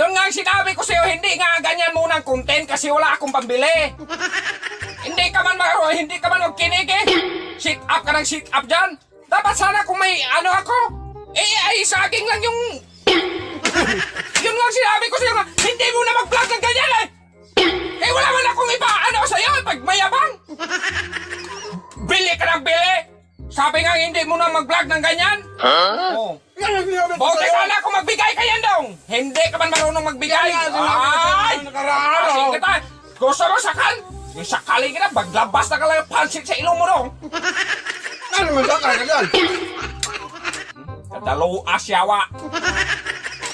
Yun nga ang sinabi ko sa'yo, hindi nga ganyan muna ang content kasi wala akong pambili. Hindi ka man magkinig eh. Sit up ka ng sit up dyan. Dapat sana kung may ano ako, ay saging lang yung... Yun nga ang sinabi ko sa'yo nga, hindi mo na mag-vlog ng ganyan eh. Eh wala man akong iba, ano sa'yo, pag mayabang. Bili ka ng bili. Sabi nga hindi mo na mag-vlog ng ganyan. Oh. Buti sana kung magbigay ka yan dong. Hindi ka man marunong magbigay. Ay! Kasi kita, gusto mo sakal? Yung sakalin kita, maglabas na ka lang yung pansit sa ilong mo dong. Ano naman sakal ka dyan? Kadalo asyawa.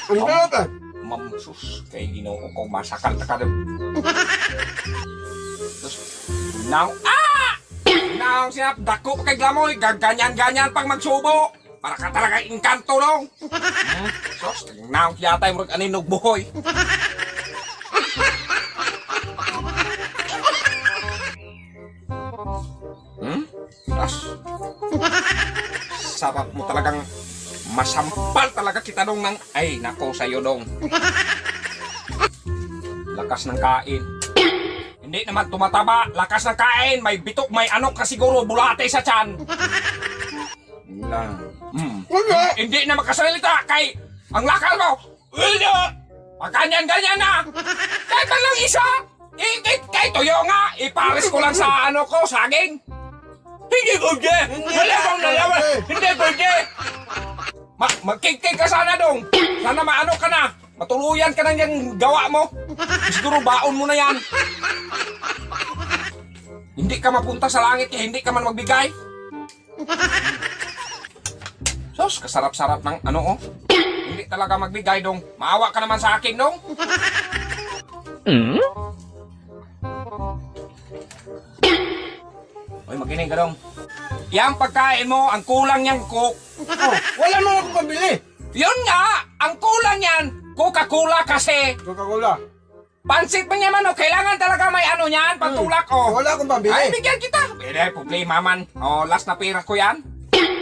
Ano ka ka? Mamsus, kay ginoo ko masakal na ka dong. Tapos, now, now, sinap, dako pa kay glamoy, gaganyan-ganyan pang magsubo. Para ka talaga inkanto dong. Sos, now, yatay mo rin aninog buhoy. Tapos, sarap mo talagang masampal talaga kita dong ng, ay, nako sa'yo dong. Lakas ng kain. Hindi naman tumataba, lakas ng kain, may bitok, may ano ka siguro, bulate sa tiyan. Hindi na makasalita kay ang lakal mo. Pag ganyan-ganyan na. Kahit man lang isa. Kahit tuyo nga, ipares ko lang sa ano ko, saging. Hindi pwede. Wala bang nalaman. Hindi pwede. Magkikik ka sana dong. Sana maano ka na. Matuluyan ka na yung gawa mo. Siguro baon mo na yan. Hindi ka mapunta sa langit kaya hindi ka man magbigay. Sos, kasarap-sarap ng ano oh. Hindi talaga magbigay dong. Maawa ka naman sa akin dong. Hoy, makinig ka dong. Yang pagkain mo, ang kulang niyang coke. Oh, wala naman akong pambili. Yun nga, ang kulang yan, Coca-Cola kasi. Coca-Cola. Pansit mo niya man, oh, kailangan talaga may ano niyan, pantulak, oh. Wala akong pambili. Ay, bigyan kita. Pwede, problema man. Oh, last na pira ko yan.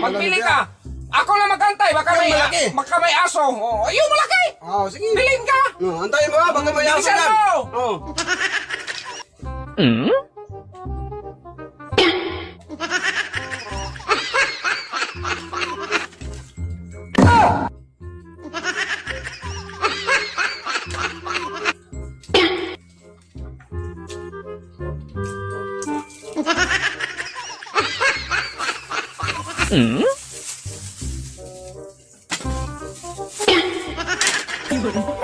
Magbili ka. Ako lang magantay, baka may aso. Oh, yung malaki. Oh, sige. Bilhin ka. Antayin mo ha, baka may aso Bilisan yan. mo. Oh. Mm?